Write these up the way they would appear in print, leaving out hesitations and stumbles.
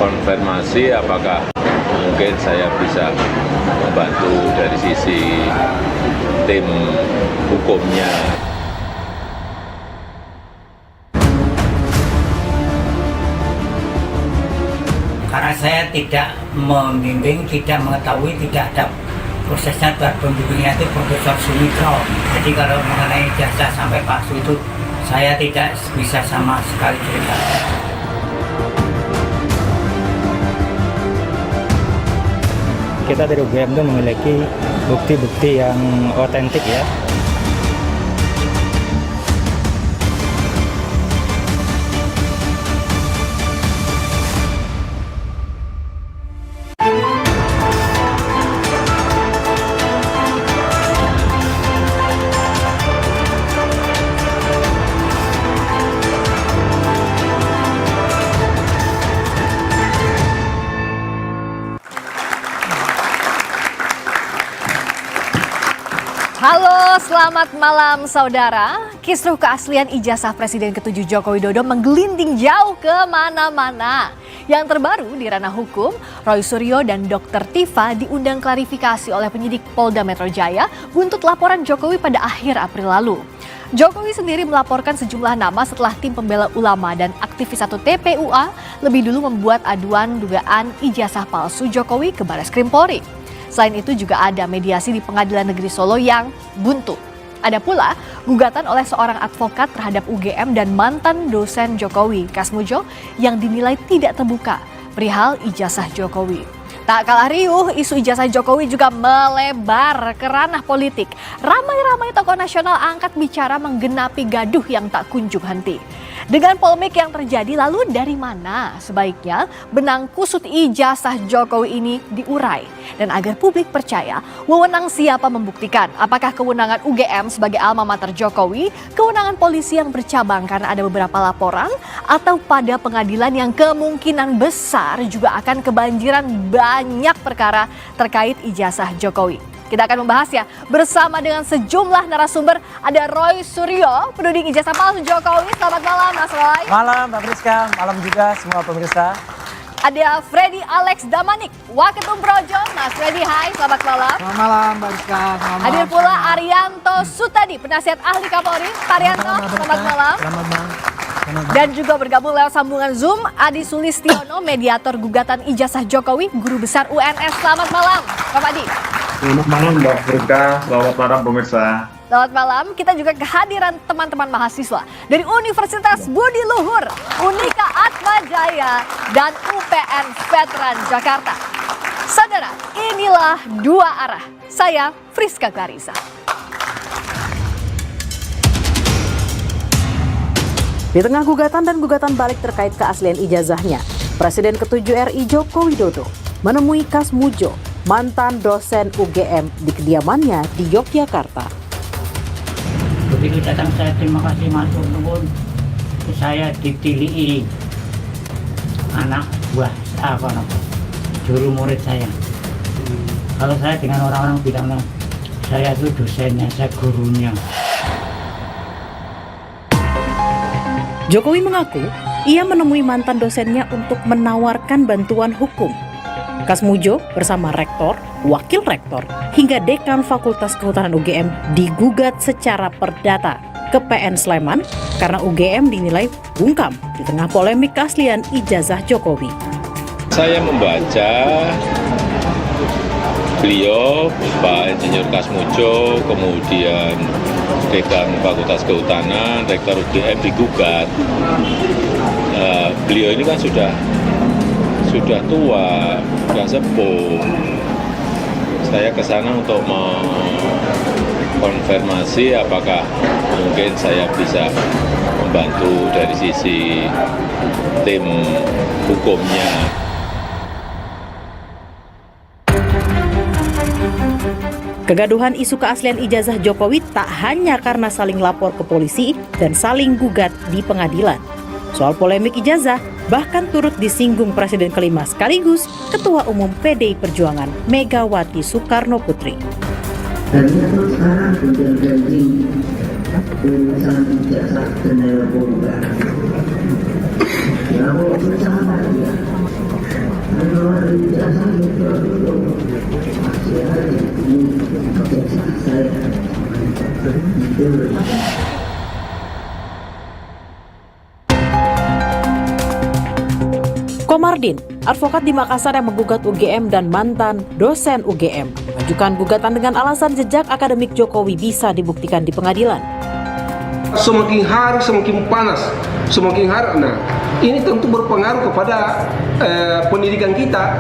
konfirmasi apakah mungkin saya bisa membantu dari sisi tim hukumnya. Karena saya tidak membimbing, tidak mengetahui, tidak ada prosesnya, pembimbingnya itu Profesor Sumitro. Jadi kalau mengenai ijazah sampai palsu itu saya tidak bisa sama sekali cerita. Kita dari UGM itu memiliki bukti-bukti yang otentik ya. Halo, selamat malam saudara. Kisruh keaslian ijazah Presiden ke-7 Joko Widodo menggelinding jauh kemana-mana. Yang terbaru di ranah hukum, Roy Suryo dan Dr. Tifa diundang klarifikasi oleh penyidik Polda Metro Jaya buntut laporan Jokowi pada akhir April lalu. Jokowi sendiri melaporkan sejumlah nama setelah tim pembela ulama dan aktivis 1 TPUA lebih dulu membuat aduan dugaan ijazah palsu Jokowi ke Barreskrim Polri. Selain itu juga ada mediasi di Pengadilan Negeri Solo yang buntu. Ada pula gugatan oleh seorang advokat terhadap UGM dan mantan dosen Jokowi, Kasmujo, yang dinilai tidak terbuka perihal ijazah Jokowi. Tak kalah riuh, isu ijazah Jokowi juga melebar ke ranah politik. Ramai-ramai tokoh nasional angkat bicara menggenapi gaduh yang tak kunjung henti. Dengan polemik yang terjadi, lalu dari mana sebaiknya benang kusut ijazah Jokowi ini diurai? Dan agar publik percaya, wewenang siapa membuktikan? Apakah kewenangan UGM sebagai alma mater Jokowi, kewenangan polisi yang bercabang karena ada beberapa laporan, atau pada pengadilan yang kemungkinan besar juga akan kebanjiran banyak perkara terkait ijazah Jokowi? Kita akan membahasnya bersama dengan sejumlah narasumber. Ada Roy Suryo, penuding ijazah palsu Jokowi. Selamat malam, Mas Roy. Malam, Mbak Friska. Malam juga semua pemirsa. Ada Freddy Alex Damanik, Waketum Projo. Mas Freddy, hai, selamat malam. Selamat malam, Mbak Friska. Hadir pula Arianto Sutadi, penasihat ahli Kapolri. Pak Arianto, selamat malam. Selamat malam. Dan juga bergabung lewat sambungan Zoom, Adi Sulistiono, mediator gugatan ijazah Jokowi, Guru Besar UNS. Selamat malam, Pak Adi. Selamat malam Mbak Friska, selamat malam pemirsa. Selamat malam, kita juga kehadiran teman-teman mahasiswa dari Universitas Budi Luhur, Unika Atma Jaya, dan UPN Veteran Jakarta. Saudara, inilah Dua Arah. Saya Friska Clarissa. Di tengah gugatan dan gugatan balik terkait keaslian ijazahnya, Presiden ke-7 RI Joko Widodo menemui Kasmujo, mantan dosen UGM di kediamannya di Yogyakarta. Begitu datang saya terima kasih matur nuwun. Saya ditilihi anak buah juru murid saya. Kalau saya dengan orang-orang bilang saya itu dosennya, saya gurunya. Jokowi mengaku ia menemui mantan dosennya untuk menawarkan bantuan hukum. Kasmujo bersama rektor, wakil rektor, hingga dekan Fakultas Kehutanan UGM digugat secara perdata ke PN Sleman karena UGM dinilai bungkam di tengah polemik keaslian ijazah Jokowi. Saya membaca beliau, Pak Insinyur Kasmujo, kemudian dekan Fakultas Kehutanan, rektor UGM digugat. Beliau ini kan sudah tua, sudah sepuh. Saya ke sana untuk mengkonfirmasi apakah mungkin saya bisa membantu dari sisi tim hukumnya. Kegaduhan isu keaslian ijazah Jokowi tak hanya karena saling lapor ke polisi dan saling gugat di pengadilan. Soal polemik ijazah bahkan turut disinggung Presiden kelima sekaligus Ketua Umum PDI Perjuangan Megawati Soekarno Putri. Dan itu sekarang berjanji urusan ijazah dan narkoba. Ya Allah bersama dia. masih ada ini kebiasaan saya itu. Komardin, advokat di Makassar yang menggugat UGM dan mantan dosen UGM, mengajukan gugatan dengan alasan jejak akademik Jokowi bisa dibuktikan di pengadilan. Semakin hari semakin panas, semakin hari. Nah, ini tentu berpengaruh kepada pendidikan kita.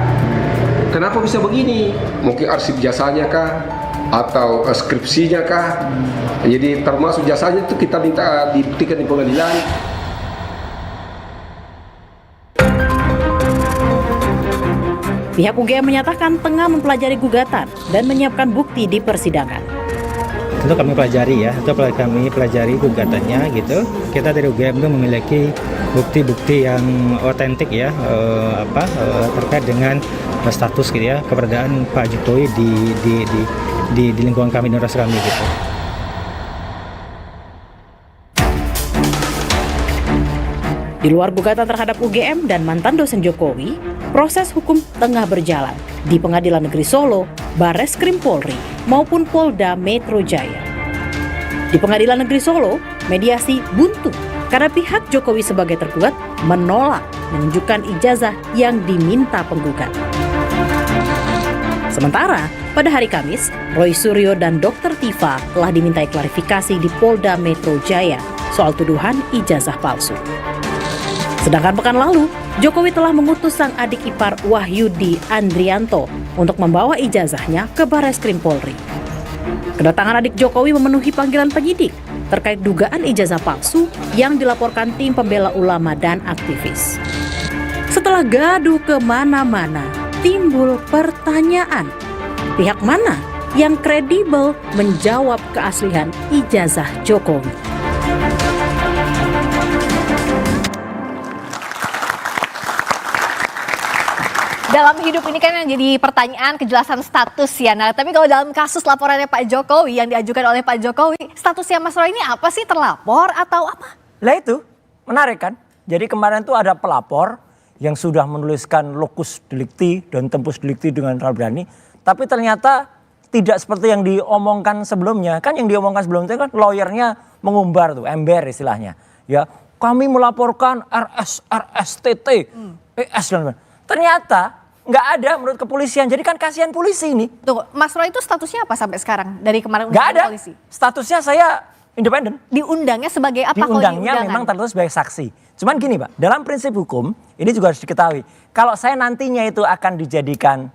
Kenapa bisa begini? Mungkin arsip jasanya kah? Atau skripsinya kah? Jadi termasuk jasanya itu kita minta dibuktikan di pengadilan. Pihak UGM menyatakan tengah mempelajari gugatan dan menyiapkan bukti di persidangan. Tentu kami pelajari ya, itu kami pelajari gugatannya gitu. Kita dari UGM itu memiliki bukti-bukti yang otentik ya, terkait dengan status gitu ya, keberadaan Pak Jokowi di lingkungan kami, di universitas kami gitu. Di luar gugatan terhadap UGM dan mantan dosen Jokowi, proses hukum tengah berjalan di Pengadilan Negeri Solo, Barreskrim Polri, maupun Polda Metro Jaya. Di Pengadilan Negeri Solo, mediasi buntu karena pihak Jokowi sebagai tergugat menolak menunjukkan ijazah yang diminta penggugat. Sementara, pada hari Kamis, Roy Suryo dan Dr. Tifa telah dimintai klarifikasi di Polda Metro Jaya soal tuduhan ijazah palsu. Sedangkan pekan lalu, Jokowi telah mengutus sang adik ipar Wahyudi Andrianto untuk membawa ijazahnya ke Barreskrim Polri. Kedatangan adik Jokowi memenuhi panggilan penyidik terkait dugaan ijazah palsu yang dilaporkan tim pembela ulama dan aktivis. Setelah gaduh kemana-mana, timbul pertanyaan, pihak mana yang kredibel menjawab keaslian ijazah Jokowi? Dalam hidup ini kan yang jadi pertanyaan kejelasan status ya. Nah, tapi kalau dalam kasus laporannya Pak Jokowi yang diajukan oleh Pak Jokowi, statusnya Mas Roy ini apa sih, terlapor atau apa? Lah itu menarik kan. Jadi kemarin tuh ada pelapor yang sudah menuliskan locus delicti dan tempus delicti dengan terlalu berani. Tapi ternyata tidak seperti yang diomongkan sebelumnya. Kan yang diomongkan sebelumnya kan lawyernya mengumbar tuh, ember istilahnya. Ya, kami melaporkan RSTT, PS dan lain-lain. Ternyata nggak ada menurut kepolisian. Jadi kan kasihan polisi ini. Tuh, Mas Roy itu statusnya apa sampai sekarang dari kemarin Nggak ada. polisi? Statusnya saya independen. Diundangnya sebagai apa? Diundangnya memang tertulis sebagai saksi. Cuman gini Pak, dalam prinsip hukum ini juga harus diketahui. Kalau saya nantinya itu akan dijadikan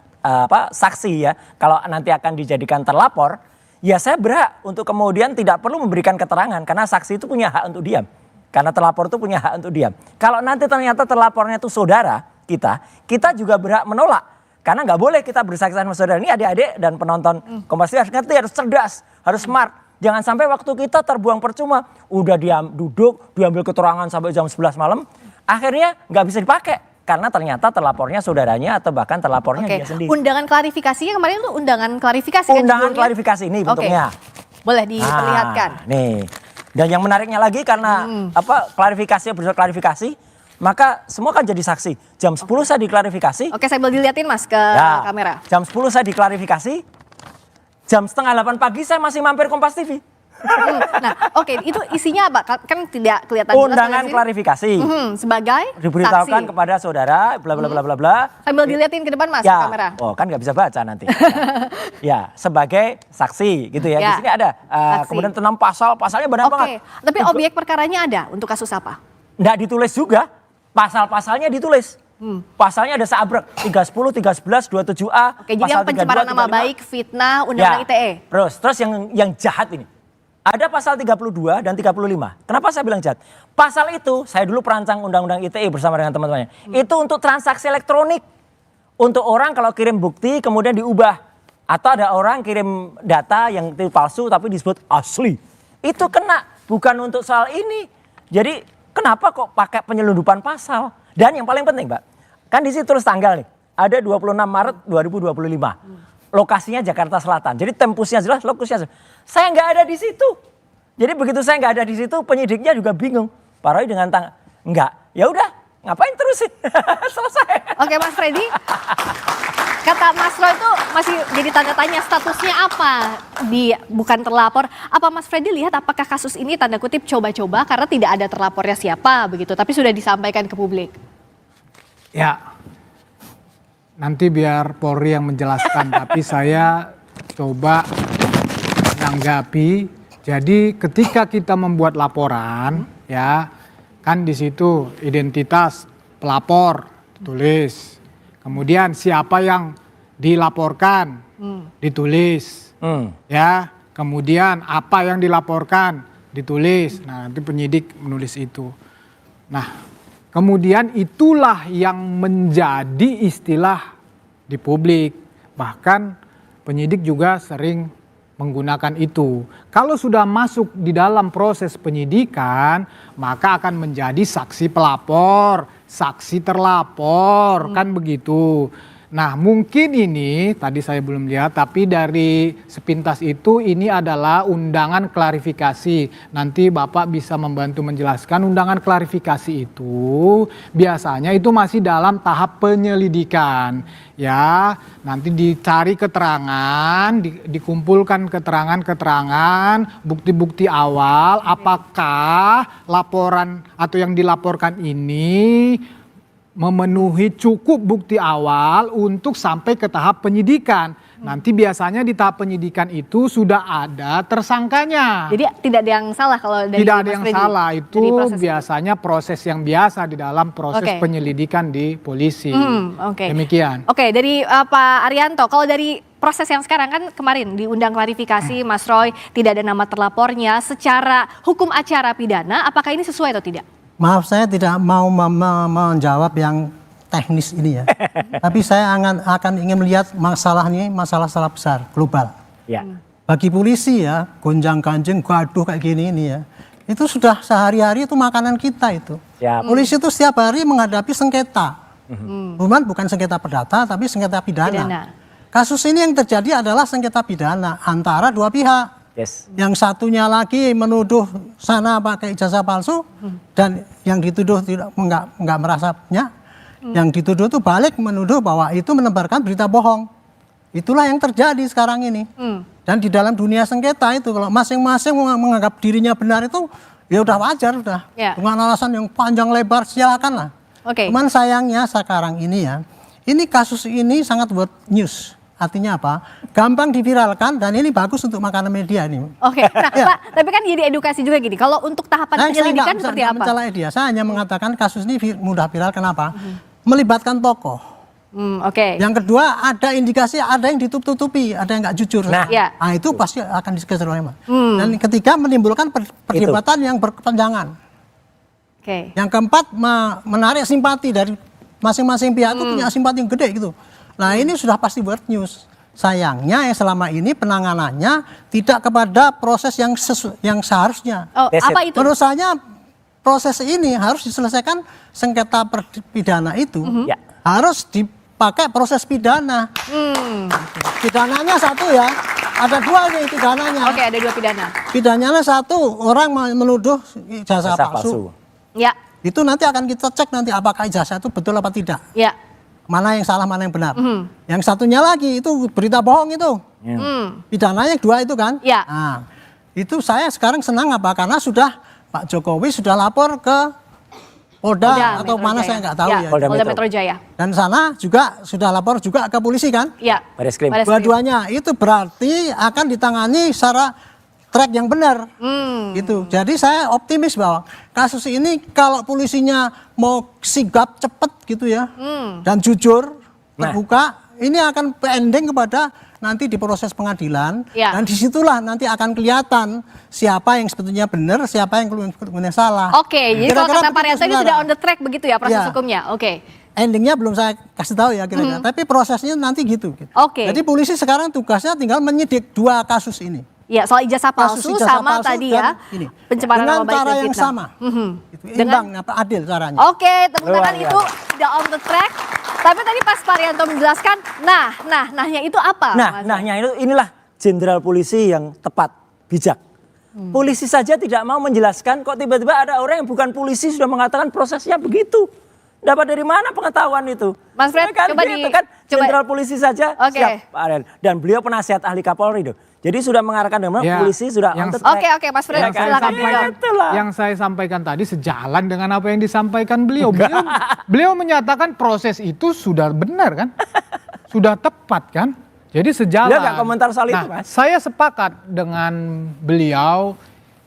saksi ya, kalau nanti akan dijadikan terlapor, ya saya berhak untuk kemudian tidak perlu memberikan keterangan karena saksi itu punya hak untuk diam. Karena terlapor itu punya hak untuk diam. Kalau nanti ternyata terlapornya itu saudara kita juga berhak menolak. Karena nggak boleh kita bersaksi sama saudara. Ini adik-adik dan penonton Kompas TV harus ngerti, harus cerdas, harus smart. Jangan sampai waktu kita terbuang percuma. Udah duduk, diambil keterangan sampai jam 11 malam. Akhirnya nggak bisa dipakai. Karena ternyata terlapornya saudaranya atau bahkan terlapornya dia sendiri. Undangan klarifikasinya kemarin itu undangan klarifikasi kan? Undangan klarifikasi ini bentuknya. Boleh diperlihatkan. Nih. Dan yang menariknya lagi karena klarifikasinya bersifat klarifikasi, maka semua kan jadi saksi. Jam 10 saya diklarifikasi. Oke, saya boleh dilihatin Mas ke kamera. Jam 10 saya diklarifikasi. Jam setengah 8 pagi saya masih mampir Kompas TV. Nah, oke, itu isinya apa? Kan tidak kelihatan jelas. Undangan klarifikasi. Sebagai diberitahukan saksi kepada saudara, bla bla bla bla bla. Sambil dilihatin ke depan Mas ya, ke kamera. Oh, kan nggak bisa baca nanti. Ya, sebagai saksi gitu ya. Di sini ada. Kemudian tentang pasalnya banyak banget. Tapi objek perkaranya ada untuk kasus apa? Nggak ditulis juga. Pasal-pasalnya ditulis. Pasalnya ada seabrek 310, 311, 27A. Oke, jadi yang pencemaran nama baik, fitnah, undang-undang ITE. Terus yang jahat ini. Ada pasal 32 dan 35. Kenapa saya bilang jahat? Pasal itu saya dulu perancang undang-undang ITE bersama dengan teman-temannya. Itu untuk transaksi elektronik. Untuk orang kalau kirim bukti kemudian diubah. Atau ada orang kirim data yang palsu tapi disebut asli. Itu kena, bukan untuk soal ini. Jadi kenapa kok pakai penyelundupan pasal? Dan yang paling penting Mbak, kan di situ tulis tanggal nih. Ada 26 Maret 2025. Lokasinya Jakarta Selatan. Jadi tempusnya jelas, lokusnya jelas. Saya nggak ada di situ. Jadi begitu saya nggak ada di situ, penyidiknya juga bingung. Pak Roy dengan enggak. Ya udah, ngapain terusin? Selesai. Oke Mas Freddy, kata Mas masih jadi tanda tanya statusnya apa di bukan terlapor. Apa Mas Freddy lihat apakah kasus ini tanda kutip coba-coba karena tidak ada terlapornya siapa begitu, tapi sudah disampaikan ke publik? Ya, nanti biar Polri yang menjelaskan, tapi saya coba menanggapi. Jadi ketika kita membuat laporan, ya kan di situ identitas pelapor ditulis, kemudian siapa yang dilaporkan ditulis, ya, kemudian apa yang dilaporkan ditulis. Nah, nanti penyidik menulis itu. Nah, kemudian itulah yang menjadi istilah di publik. Bahkan penyidik juga sering menggunakan itu. Kalau sudah masuk di dalam proses penyidikan, maka akan menjadi saksi pelapor, saksi terlapor, kan begitu. Nah, mungkin ini tadi saya belum lihat, tapi dari sepintas itu ini adalah undangan klarifikasi. Nanti Bapak bisa membantu menjelaskan. Undangan klarifikasi itu biasanya itu masih dalam tahap penyelidikan. Ya, nanti dicari keterangan, dikumpulkan keterangan-keterangan, bukti-bukti awal, apakah laporan atau yang dilaporkan ini memenuhi cukup bukti awal untuk sampai ke tahap penyidikan. Nanti biasanya di tahap penyidikan itu sudah ada tersangkanya. Jadi tidak ada yang salah kalau dari tidak ada Mas yang Freddy, salah, itu biasanya proses yang biasa di dalam proses Oke. penyelidikan di polisi. Oke. Demikian. Oke, dari Pak Arianto, kalau dari proses yang sekarang kan kemarin diundang klarifikasi Mas Roy, tidak ada nama terlapornya, secara hukum acara pidana apakah ini sesuai atau tidak? Maaf, saya tidak mau menjawab yang teknis ini ya. Tapi saya akan ingin melihat masalah ini, masalah besar, global. Ya. Bagi polisi ya, gonjang-ganjing, gaduh kayak gini ini ya. Itu sudah sehari-hari itu makanan kita itu. Siap. Polisi itu setiap hari menghadapi sengketa. Bukan sengketa perdata, tapi sengketa pidana. Kasus ini yang terjadi adalah sengketa pidana antara dua pihak. Yes. Yang satunya lagi menuduh sana pakai ijazah palsu dan yang dituduh enggak merasanya. Yang dituduh itu balik menuduh bahwa itu menebarkan berita bohong. Itulah yang terjadi sekarang ini. Dan di dalam dunia sengketa itu kalau masing-masing menganggap dirinya benar itu ya udah wajar udah. Ya. Dengan alasan yang panjang lebar silakan lah. Oke. Cuman sayangnya sekarang ini ya, ini kasus ini sangat world news. Artinya apa? Gampang diviralkan dan ini bagus untuk makanan media ini. Oke, nah Pak, tapi kan jadi edukasi juga gini. Kalau untuk tahapan penyelidikan seperti apa? Mencela dia. Saya hanya mengatakan kasus ini mudah viral. Kenapa? Melibatkan tokoh. Oke. Yang kedua ada indikasi ada yang ditutup-tutupi, ada yang nggak jujur. Nah, Nah itu pasti akan dikejar oleh Dan ketiga menimbulkan perdebatan yang berkepanjangan. Oke. Yang keempat menarik simpati dari masing-masing pihak itu punya simpati yang gede gitu. Nah ini sudah pasti world news. Sayangnya yang selama ini penanganannya tidak kepada proses yang seharusnya. Oh, apa itu? Menurut saya proses ini harus diselesaikan sengketa pidana itu harus dipakai proses pidana. Pidananya satu ya, ada dua nih pidananya. Oke, ada dua pidana. Pidananya satu, orang menuduh ijazah palsu. Ya. Itu nanti akan kita cek nanti apakah ijazah itu betul apa tidak. Ya. Mana yang salah, mana yang benar. Yang satunya lagi itu berita bohong itu. Pidananya dua itu kan. Ya. Nah, itu saya sekarang senang apa? Karena sudah Pak Jokowi sudah lapor ke Polda atau mana saya nggak tahu ya. Polda Metro Jaya. Dan sana juga sudah lapor juga ke polisi kan. Iya. Bareskrim. Dua-duanya itu berarti akan ditangani secara track yang benar. Gitu. Jadi saya optimis bahwa kasus ini kalau polisinya mau sigap cepet gitu ya dan jujur terbuka, ini akan ending kepada nanti di proses pengadilan dan disitulah nanti akan kelihatan siapa yang sebetulnya benar, siapa yang kemudian salah. Oke, jadi kalau kata Pak Arianto ini sudah on the track begitu ya proses hukumnya. Oke. Endingnya belum saya kasih tahu ya kira-kira, tapi prosesnya nanti gitu. Oke. Jadi polisi sekarang tugasnya tinggal menyidik dua kasus ini. Ya, soal ijazah palsu sama tadi ya pencemaran nama baik dengan cara yang fitnah. sama. Imbang, adil caranya. Oke, tepuk tangan itu sudah on the track. Tapi tadi pas Pak Arianto menjelaskan, nahnya itu apa? Nahnya itu inilah jenderal polisi yang tepat, bijak. Polisi saja tidak mau menjelaskan, kok tiba-tiba ada orang yang bukan polisi sudah mengatakan prosesnya begitu. Dapat dari mana pengetahuan itu? Mas Fred, kan, coba gitu kan, jenderal polisi saja siap, Pak Aryan. Dan beliau penasihat ahli Kapolri tuh. Jadi sudah mengarahkan dengan polisi sudah on the track. Oke, Mas Fred, Ya kan? silakan. Yang saya sampaikan tadi sejalan dengan apa yang disampaikan beliau. Beliau menyatakan proses itu sudah benar kan? Sudah tepat kan? Jadi sejalan. Beliau nggak komentar soal itu, Mas. Saya sepakat dengan beliau,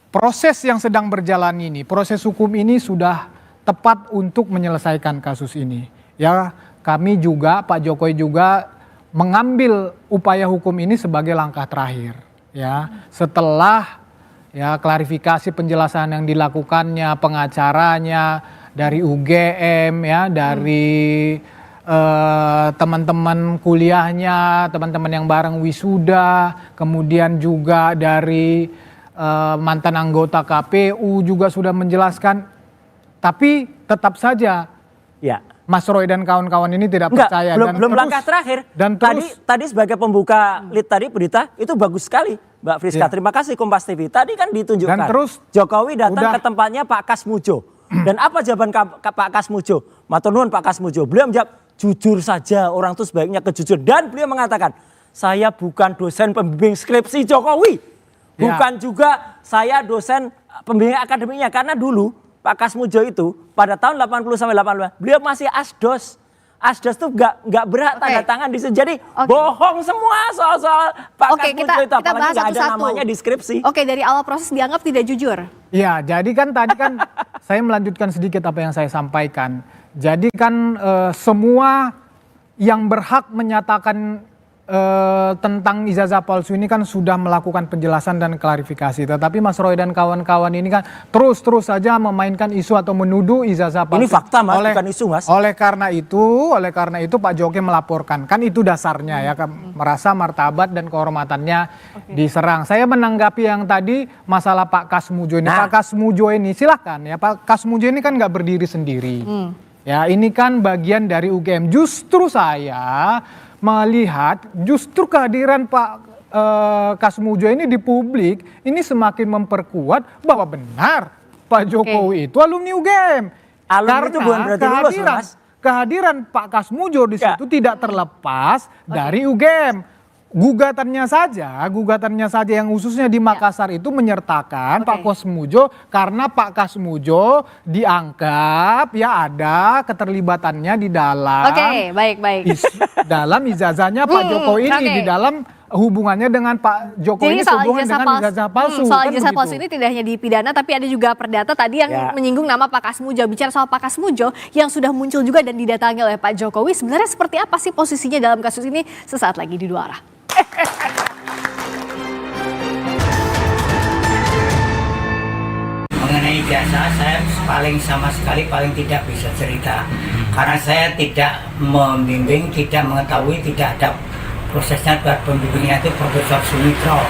proses yang sedang berjalan ini, proses hukum ini sudah tepat untuk menyelesaikan kasus ini. Ya, kami juga, Pak Jokowi juga mengambil upaya hukum ini sebagai langkah terakhir. Ya, setelah ya klarifikasi penjelasan yang dilakukannya, pengacaranya dari UGM, ya, dari teman-teman kuliahnya, teman-teman yang bareng wisuda, kemudian juga dari mantan anggota KPU juga sudah menjelaskan. Tapi tetap saja ya, Mas Roy dan kawan-kawan ini tidak percaya. Belum langkah terakhir. Dan tadi sebagai pembuka lead tadi berita itu bagus sekali, Mbak Friska. Terima kasih Kompas TV. Tadi kan ditunjukkan. Dan terus Jokowi datang ke tempatnya Pak Kasmujo. Dan apa jawaban Pak Kasmujo? Matur nuwun Pak Kasmujo. Beliau menjawab, jujur saja, orang itu sebaiknya kejujur. Dan beliau mengatakan, saya bukan dosen pembimbing skripsi Jokowi. Bukan juga saya dosen pembimbing akademiknya. Karena dulu Pak Kasmujo itu pada tahun 80 sampai 85 beliau masih asdos. Asdos tuh nggak berhak tanda tangan di situ. Jadi bohong semua soal Pak Kasmujo itu, apalagi nggak ada namanya di skripsi. Oke, dari awal proses dianggap tidak jujur. Ya, jadi kan tadi kan saya melanjutkan sedikit apa yang saya sampaikan. Jadi kan semua yang berhak menyatakan tentang ijazah palsu ini kan sudah melakukan penjelasan dan klarifikasi. Tetapi Mas Roy dan kawan-kawan ini kan terus saja memainkan isu atau menuduh ijazah palsu. Ini fakta, Mas, bukan isu, Mas. Oleh karena itu Pak Jokowi melaporkan. Kan itu dasarnya ya, merasa martabat dan kehormatannya diserang. Saya menanggapi yang tadi masalah Pak Kasmujo ini. Pak Kasmujo ini silahkan ya, Pak Kasmujo ini kan nggak berdiri sendiri. Ya, ini kan bagian dari UGM. Justru saya melihat justru kehadiran Pak Kasmujo ini di publik ini semakin memperkuat bahwa benar Pak Jokowi itu alumni UGM. Alumni itu bukan berarti lulus, Mas. Kehadiran Pak Kasmujo di situ tidak terlepas dari UGM. Gugatannya saja yang khususnya di Makassar itu menyertakan Pak Kasmujo karena Pak Kasmujo dianggap ya ada keterlibatannya di dalam dalam ijazahnya Pak Jokowi ini, di dalam hubungannya dengan Pak Jokowi ini sehubungan dengan ijazah palsu. Soal ijazah palsu ini tidak hanya di pidana tapi ada juga perdata tadi yang menyinggung nama Pak Kasmujo. Bicara soal Pak Kasmujo yang sudah muncul juga dan didatangi oleh Pak Jokowi, sebenarnya seperti apa sih posisinya dalam kasus ini? Sesaat lagi di Dua Arah. Mengenai ijazah saya sama sekali tidak bisa cerita. Karena saya tidak membimbing, tidak mengetahui, tidak ada prosesnya. Pembimbingnya itu Profesor Sumitro.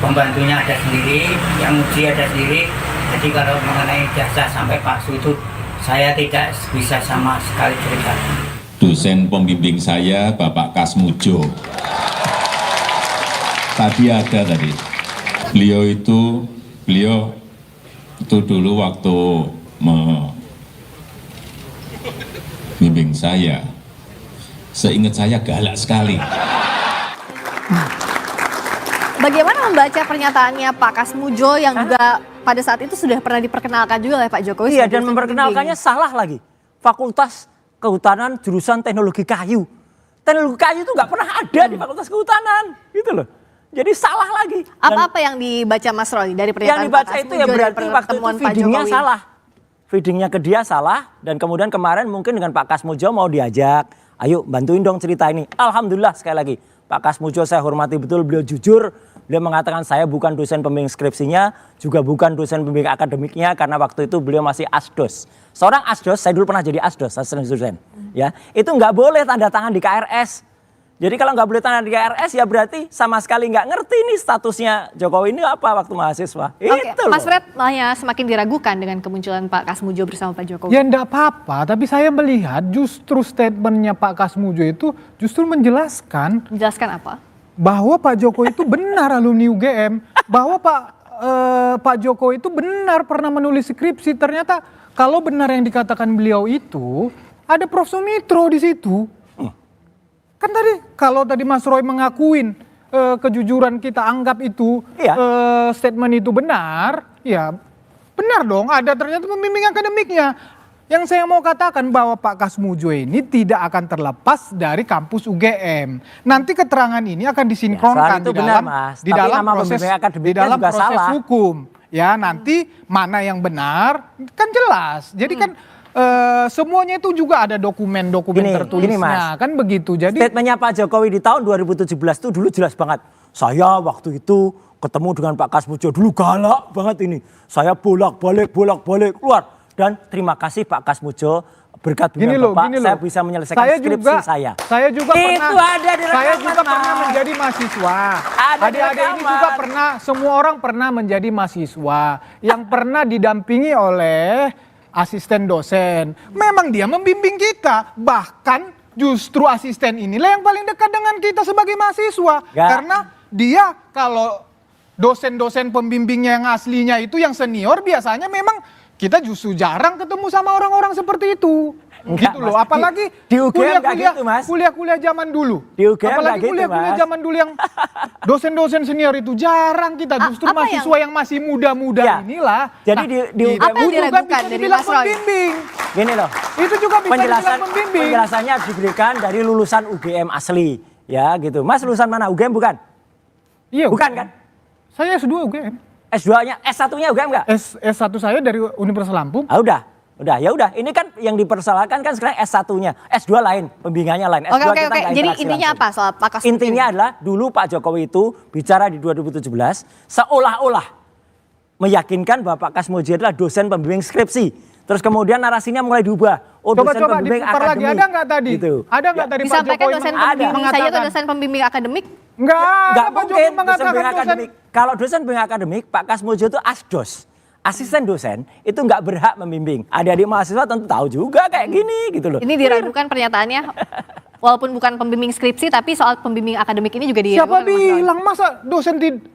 Pembantunya ada sendiri, yang uji ada sendiri. Jadi kalau mengenai ijazah sampai palsu itu saya tidak bisa sama sekali cerita. Dosen pembimbing saya Bapak Kasmujo. Tadi beliau itu dulu waktu membimbing saya, seingat saya galak sekali. Bagaimana membaca pernyataannya Pak Kasmujo yang juga pada saat itu sudah pernah diperkenalkan juga oleh Pak Jokowi? Iya, dan memperkenalkannya salah lagi. Fakultas Kehutanan jurusan teknologi kayu. Teknologi kayu itu nggak pernah ada di Fakultas Kehutanan, gitu loh. Jadi salah lagi. Apa yang dibaca Mas Roy dari pernyataan yang dibaca itu ya berarti waktu itu feedingnya salah. Feedingnya ke dia salah, dan kemudian kemarin mungkin dengan Pak Kasmujo mau diajak, ayo bantuin dong cerita ini. Alhamdulillah sekali lagi, Pak Kasmujo saya hormati betul, beliau jujur. Beliau mengatakan saya bukan dosen pembimbing skripsinya, juga bukan dosen pembimbing akademiknya, karena waktu itu beliau masih asdos. Seorang asdos, saya dulu pernah jadi asdos, asisten dosen. Ya, itu nggak boleh tanda tangan di KRS. Jadi kalau nggak boleh tanda di KRS ya berarti sama sekali nggak ngerti nih statusnya Jokowi ini apa waktu mahasiswa. Itu Mas Fred malah semakin diragukan dengan kemunculan Pak Kasmujo bersama Pak Jokowi. Ya enggak apa-apa, tapi saya melihat justru statementnya Pak Kasmujo itu justru menjelaskan. Menjelaskan apa? Bahwa Pak Jokowi itu benar alumni UGM, bahwa Pak Jokowi itu benar pernah menulis skripsi. Ternyata kalau benar yang dikatakan beliau itu, ada Prof. Sumitro di situ. Kan tadi, kalau tadi Mas Roy mengakuin kejujuran kita anggap itu statement itu benar, ya benar dong, ada ternyata pembimbing akademiknya. Yang saya mau katakan bahwa Pak Kasmudjo ini tidak akan terlepas dari kampus UGM. Nanti keterangan ini akan disinkronkan di dalam proses hukum. Ya, nanti mana yang benar kan jelas. Jadi kan semuanya itu juga ada dokumen-dokumen tertulisnya, kan begitu. Jadi statementnya Pak Jokowi di tahun 2017 itu dulu jelas banget. Saya waktu itu ketemu dengan Pak Kasmudjo dulu galak banget ini. Saya bolak-balik keluar. Dan terima kasih Pak Kasmudjo, berkat bimbingan Bapak saya bisa menyelesaikan skripsi saya. Saya juga itu pernah, ada di rekaman, saya juga pernah menjadi mahasiswa. Adik-adik ini juga pernah, semua orang pernah menjadi mahasiswa yang pernah didampingi oleh asisten dosen. Memang dia membimbing kita, bahkan justru asisten inilah yang paling dekat dengan kita sebagai mahasiswa. Karena dia kalau dosen-dosen pembimbingnya yang aslinya itu yang senior biasanya memang kita justru jarang ketemu sama orang-orang seperti itu. Enggak, gitu loh, Mas. apalagi di UGM gitu, Mas. Kuliah-kuliah zaman dulu. Di UGM apalagi gitu, kuliah-kuliah Mas. zaman dulu yang dosen-dosen senior itu jarang kita. Justru mahasiswa yang masih muda-muda inilah. Jadi di UGM apa yang diragukan dari Mas Roy? Pembimbing. Gini loh. Itu juga bisa dibilang pembimbing. Penjelasannya diberikan dari lulusan UGM asli. Ya gitu. Mas lulusan mana? UGM bukan? Iya. Bukan kan? Saya S2 UGM. S2-nya, S1-nya UGM enggak? S1 saya dari Universitas Lampung. Ah udah. Ya udah. Ini kan yang dipersoalkan kan sekarang S1-nya. S2 lain, pembimbingannya lain. S2 Oke. Jadi intinya apa soal Pak Kasmudjo? Intinya adalah dulu Pak Jokowi itu bicara di 2017 seolah-olah meyakinkan bahwa Pak Kasmudjo adalah dosen pembimbing skripsi. Terus kemudian narasinya mulai diubah. Oh, dosen pembimbing akademik. Ada nggak tadi? Gitu. Ada nggak tadi Pak Disampaikan Jokowi dosen pembimbing saja atau dosen pembimbing akademik? Enggak mungkin dosen pembimbing akademik. Kalau dosen pembimbing akademik, Pak Kasmudjo itu asdos. Asisten dosen itu nggak berhak membimbing. Adik-adik mahasiswa tentu tahu juga kayak gini gitu loh. Ini diragukan pernyataannya. Walaupun bukan pembimbing skripsi, tapi soal pembimbing akademik ini juga Siapa diragukan. bilang masa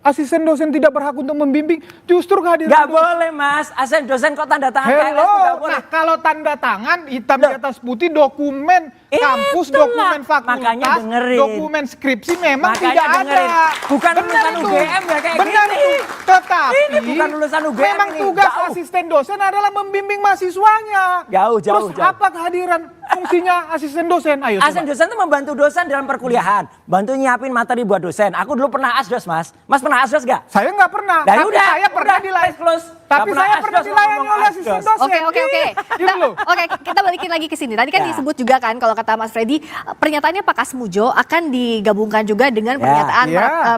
asisten dosen tidak berhak untuk membimbing? Justru kehadiran Gak boleh Mas, asisten dosen kok tanda tangan KLS nggak boleh. Nah kalau tanda tangan hitam di atas putih dokumen kampus, dokumen fakultas, makanya dengerin. dokumen skripsi memang Makanya tidak dengerin. ada. Bukan Benar lulusan itu. UGM ya kayak Benar gini. itu. Tetapi ini bukan lulusan UGM memang ini. tugas Jauh. asisten dosen adalah membimbing mahasiswanya. Jauh. Terus apa kehadiran fungsinya asisten dosen? Ayo Asisten dosen itu membantu dosen dalam perkuliahan, bantu nyiapin materi buat dosen. Aku dulu pernah asdos Mas. Mas pernah asdos gak? Saya nggak pernah. Nah, Tapi saya pernah dilayani. Tapi saya pernah dilayani oleh asisten dosen. Oke. Gitu loh. Oke, kita balikin lagi ke sini. Tadi kan disebut juga kan kalau kata Mas Freddy, pernyataannya Pak Kasmudjo akan digabungkan juga dengan pernyataan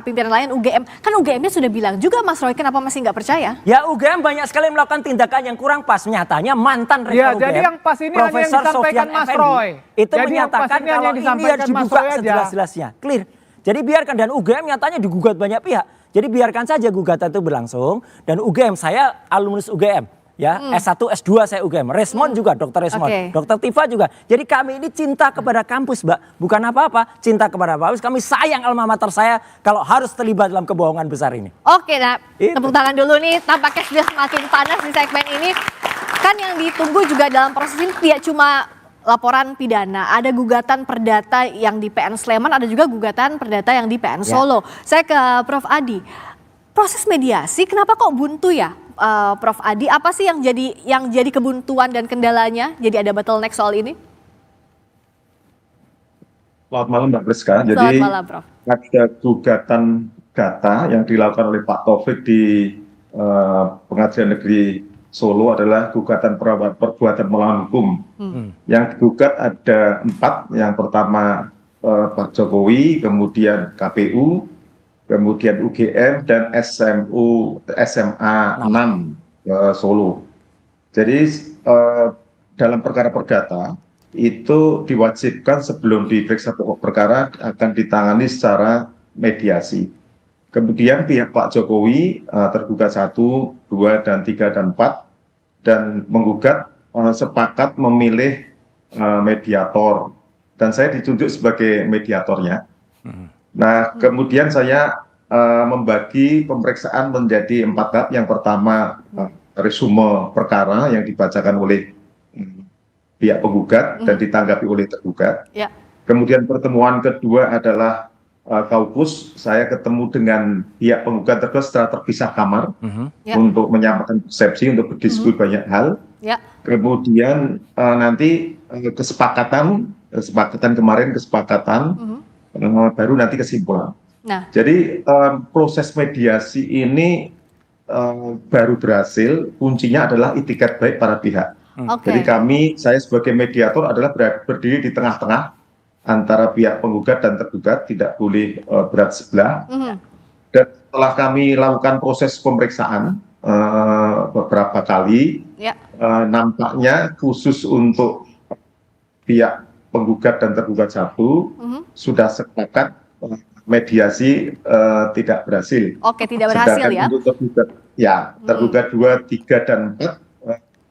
pimpinan lain UGM. Kan UGM-nya sudah bilang juga Mas Roy, kenapa masih nggak percaya? Ya UGM banyak sekali melakukan tindakan yang kurang pas. Nyatanya mantan rektor UGM, jadi yang pas ini hanya yang Profesor disampaikan Sofyan Mas Effendi, Roy. itu Jadi yang pas menyatakan ini hanya kalau ini disampaikan harus Mas dibuka Roy aja. sejelas-jelasnya. Clear. Jadi biarkan, dan UGM nyatanya digugat banyak pihak. Jadi biarkan saja gugatan itu berlangsung, dan UGM, saya alumnus UGM. Ya, S1, S2 saya UGM. Resmond juga, Dr. Resmond. Dr. Tifa juga. Jadi kami ini cinta kepada kampus, Mbak. Bukan apa-apa, cinta kepada kampus. Kami sayang alma mater saya kalau harus terlibat dalam kebohongan besar ini. Oke, nah tepuk tangan dulu nih. Tampaknya sudah semakin panas di segmen ini. Kan yang ditunggu juga dalam proses ini tidak cuma laporan pidana, ada gugatan perdata yang di PN Sleman, ada juga gugatan perdata yang di PN Solo. Saya ke Prof Adi. Proses mediasi kenapa kok buntu ya? Prof Adi, apa sih yang jadi kebuntuan dan kendalanya? Jadi ada bottleneck soal ini? Selamat malam Mbak Priska. Jadi Selamat malam, Prof. ada gugatan data yang dilakukan oleh Pak Taufik di Pengadilan Negeri Solo adalah gugatan perbuatan melawan hukum. Yang digugat ada 4. Yang pertama Pak Jokowi, kemudian KPU, kemudian UGM dan SMA 6 Solo. Jadi dalam perkara perdata itu diwajibkan sebelum diperiksa pokok perkara akan ditangani secara mediasi. Kemudian pihak Pak Jokowi tergugat 1, 2, dan 3, dan 4 dan menggugat sepakat memilih mediator dan saya ditunjuk sebagai mediatornya. Nah, kemudian saya membagi pemeriksaan menjadi 4 tahap. Yang pertama resume perkara yang dibacakan oleh pihak penggugat dan ditanggapi oleh tergugat. Ya. Kemudian pertemuan kedua adalah kaukus, saya ketemu dengan pihak penggugat tergugat secara terpisah kamar Ya. untuk menyampaikan persepsi, untuk berdiskusi banyak hal. Ya. Kemudian nanti kesepakatan kemarin baru nanti kesimpulan. Nah, Jadi proses mediasi ini baru berhasil, kuncinya adalah itikat baik para pihak. oke. Jadi saya sebagai mediator adalah berdiri di tengah-tengah antara pihak penggugat dan tergugat, tidak boleh berat sebelah. Dan setelah kami lakukan proses pemeriksaan beberapa kali, Ya. nampaknya khusus untuk pihak penggugat dan tergugat satu sudah sepakat mediasi tidak berhasil. Oke, tidak berhasil Sedangkan ya. untuk tergugat 2, 3, dan 4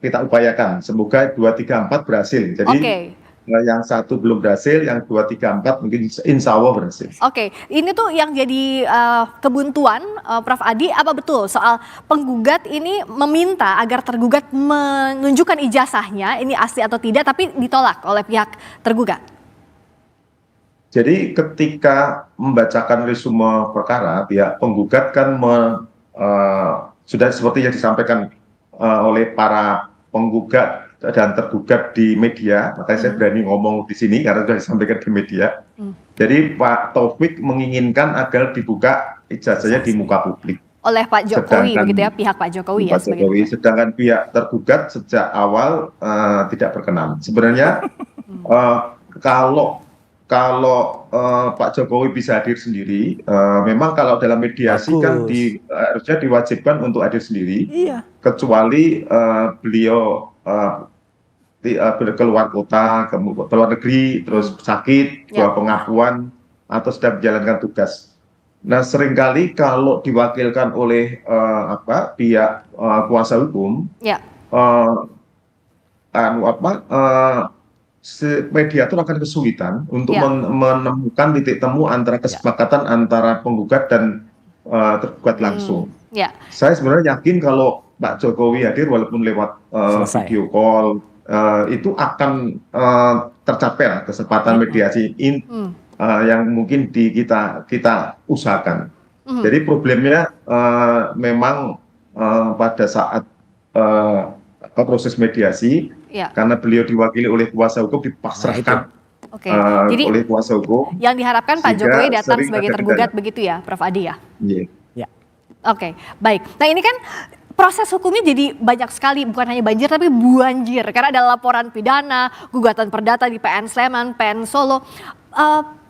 kita upayakan. Semoga 2, 3, 4 berhasil. Jadi Oke. yang satu belum berhasil, yang 2, 3, 4 mungkin insya Allah berhasil. Oke, ini tuh yang jadi kebuntuan, Prof. Adi, apa betul soal penggugat ini meminta agar tergugat menunjukkan ijazahnya, ini asli atau tidak, tapi ditolak oleh pihak tergugat? Jadi ketika membacakan resume perkara, pihak penggugat kan sudah seperti yang disampaikan oleh para penggugat dan tergugat di media, makanya saya berani ngomong di sini karena sudah disampaikan di media. Jadi Pak Taufik menginginkan agar dibuka ijazahnya di muka publik. Oleh Pak Jokowi, begitu ya, pihak Pak Jokowi ya. Pak Jokowi, sedangkan pihak tergugat sejak awal tidak berkenan. Sebenarnya kalau Pak Jokowi bisa hadir sendiri, memang kalau dalam mediasi kan harusnya diwajibkan untuk hadir sendiri, kecuali beliau keluar kota, keluar negeri, terus sakit, buat pengakuan, atau sedang menjalankan tugas. Nah, seringkali kalau diwakilkan oleh pihak kuasa hukum, mediator akan kesulitan untuk menemukan titik temu antara kesepakatan antara penggugat dan tergugat langsung. Saya sebenarnya yakin kalau Pak Jokowi hadir walaupun lewat video call, itu akan tercapai lah kesempatan mediasi yang mungkin kita usahakan. Jadi problemnya memang pada saat proses mediasi, karena beliau diwakili oleh kuasa hukum dipasrahkan Jadi oleh kuasa hukum. yang diharapkan Pak Jokowi datang sebagai tergugat begitu ya, Prof. Adi ya? Oke, baik. Nah ini kan proses hukumnya jadi banyak sekali, bukan hanya banjir tapi buanjir. Karena ada laporan pidana, gugatan perdata di PN Sleman, PN Solo.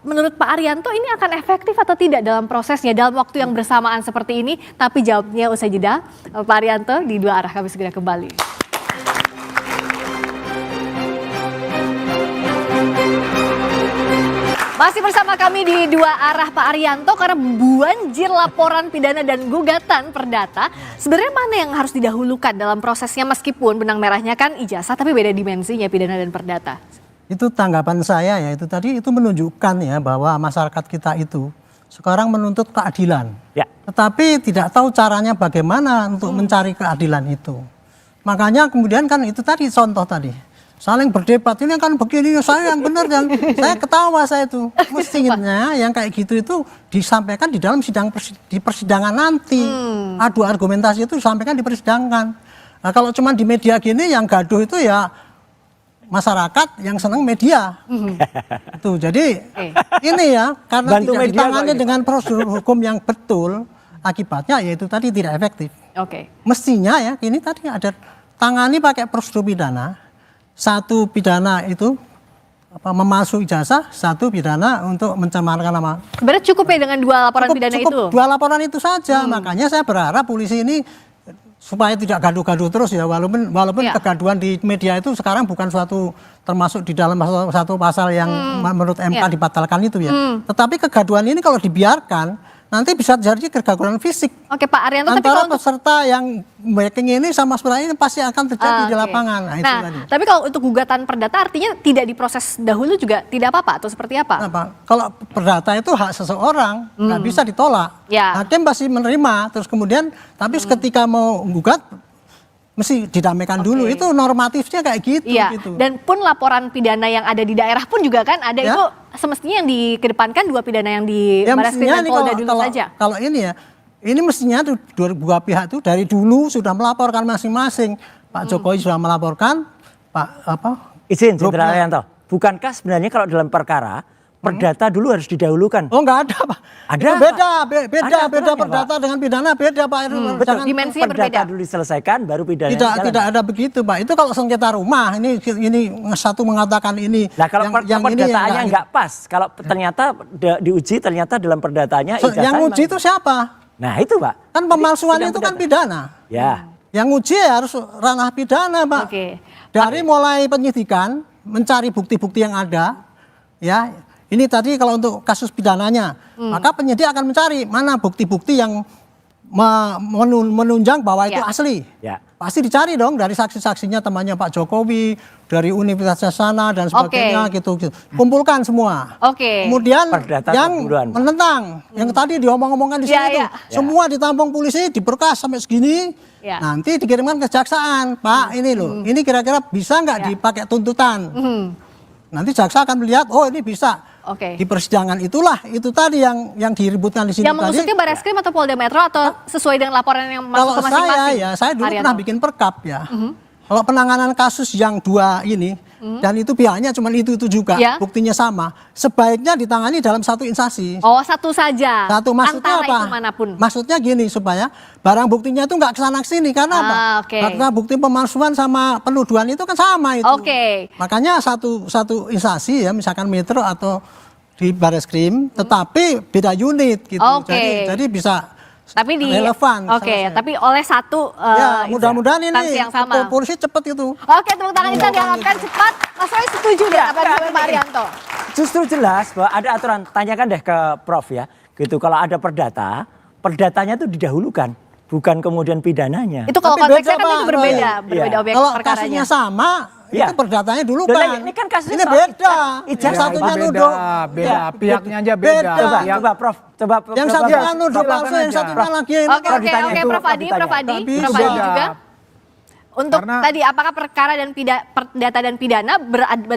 Menurut Pak Arianto ini akan efektif atau tidak dalam prosesnya, dalam waktu yang bersamaan seperti ini? Tapi jawabnya usai jeda. Pak Arianto di Dua Arah, kami segera kembali. Masih bersama kami di Dua Arah, Pak Arianto, karena banjir laporan pidana dan gugatan perdata. Sebenarnya mana yang harus didahulukan dalam prosesnya, meskipun benang merahnya kan ijazah tapi beda dimensinya pidana dan perdata? Itu tanggapan saya ya, itu tadi itu menunjukkan ya bahwa masyarakat kita itu sekarang menuntut keadilan. Tetapi tidak tahu caranya bagaimana untuk mencari keadilan itu. Makanya kemudian kan itu tadi contoh tadi. Saling berdebat, ini kan begini, saya yang benar, dan saya ketawa saya itu. Mestinya yang kayak gitu itu disampaikan di dalam di persidangan nanti. Adu argumentasi itu disampaikan di persidangan. Nah, kalau cuma di media gini yang gaduh itu ya masyarakat yang senang media. Itu jadi ini ya karena Bantu tidak media ditangani dengan prosedur hukum yang betul, akibatnya yaitu tadi tidak efektif. Mestinya ya ini tadi ada tangani pakai prosedur pidana. Satu pidana itu memalsu ijazah, satu pidana untuk mencemarkan nama. Sebenarnya cukup ya dengan dua laporan pidana itu? Dua laporan itu saja. Makanya saya berharap polisi ini supaya tidak gaduh-gaduh terus ya, walaupun kegaduhan di media itu sekarang bukan suatu termasuk di dalam satu pasal yang menurut MK dibatalkan itu ya. Tetapi kegaduhan ini kalau dibiarkan nanti bisa jadi kegaduhan fisik. Oke Pak Arianto, antara peserta yang backing ini sama sebenarnya ini pasti akan terjadi di lapangan. Nah, itu tadi. Tapi kalau untuk gugatan perdata artinya tidak diproses dahulu juga tidak apa-apa atau seperti apa? Kalau perdata itu hak seseorang, nggak bisa ditolak. Hakim pasti menerima, terus kemudian tapi ketika mau gugat mesti didamaikan dulu. Itu normatifnya kayak gitu. Iya, gitu. dan pun laporan pidana yang ada di daerah pun juga kan ada, Ya. itu semestinya yang dikedepankan 2 pidana yang di Ya, Barreskrim mestinya dan nih Polda dulu saja. Kalau ini ya, ini mestinya tuh dua pihak itu dari dulu sudah melaporkan masing-masing. Pak Jokowi sudah melaporkan, Izin, grupnya. Jenderal Arianto. Bukankah sebenarnya kalau dalam perkara perdata dulu harus didahulukan? Oh, nggak ada, Pak. Ada, Itu beda, Pak. beda Ada aturannya, perdata dengan pidana beda, Pak. Betul. Jangan- Dimensinya Perdata berbeda. dulu diselesaikan, baru pidana. tidak ada begitu, Pak. Itu kalau sengketa rumah, ini satu mengatakan ini. Nah, kalau perdataannya nggak pas, kalau ternyata diuji ternyata dalam perdatanya yang uji itu siapa? Nah, itu, Pak. Kan pemalsuan Sidang itu kan perdata. pidana. Ya. Yang uji ya harus ranah pidana, Pak. Oke. Dari mulai penyidikan, mencari bukti-bukti yang ada, ya. Ini tadi kalau untuk kasus pidananya, maka penyidik akan mencari mana bukti-bukti yang menunjang bahwa itu Ya. asli. Ya. Pasti dicari dong dari saksi-saksinya, temannya Pak Jokowi, dari Universitas sana dan sebagainya gitu. Kumpulkan semua. Oke. Kemudian Perdata yang duluan, Pak. menentang, yang tadi diomong-omongkan di Ya, sini ya. tuh, semua ditampung polisi, diberkas sampai segini, Ya. nanti dikirimkan ke kejaksaan. Pak, ini loh, ini kira-kira bisa nggak Ya. dipakai tuntutan? Nanti jaksa akan melihat, oh ini bisa. Oke. Di persidangan itulah, itu tadi yang diributkan di sini Yang tadi. mengusutnya Barreskrim atau Polda Metro atau sesuai dengan laporan yang masuk Kalau ke masing-masing? saya dulu Arianto? pernah bikin perkap ya. Kalau penanganan kasus yang 2 ini, dan itu pihaknya cuma itu juga, Ya. buktinya sama, sebaiknya ditangani dalam satu instansi. Oh, satu saja. Satu, maksudnya antara apa? itu manapun. Maksudnya gini, supaya barang buktinya itu nggak kesana kesini. Karena apa? Oke. Karena bukti pemalsuan sama penuduhan itu kan sama itu. Oke. Makanya satu instansi ya, misalkan Metro atau di Barreskrim, tetapi beda unit gitu. Oke. Jadi bisa Tapi di relevan. Oke, tapi oleh satu Ya, mudah-mudahan instansi ini yang sama. polisi cepet itu. Oke, tepuk tangan kita diharapkan cepat. Mas Roy setuju nggak apa yang dibilang Pak Arianto? Justru jelas bahwa ada aturan, tanyakan deh ke Prof ya. Gitu, kalau ada perdatanya itu didahulukan, bukan kemudian pidananya. Itu kalau Tapi konteksnya beda, kan Pak, itu berbeda, Iya. berbeda objek Kalau perkaranya. kasusnya sama, Iya. itu perdatanya dulu Loh, kan. ini kan kasusnya Ini soal beda. ijazah. Yang satunya beda, nuduh. beda. Pihaknya aja beda. Beda. Coba Prof, coba Yang Prof, satunya Prof. nuduh silakan palsu, yang aja. satunya lagi. Oke, Kalau ditanya itu, Prof Adi, ditanya. Prof Adi Tapi juga. beda. Untuk Karena- tadi apakah perkara dan perdata dan pidana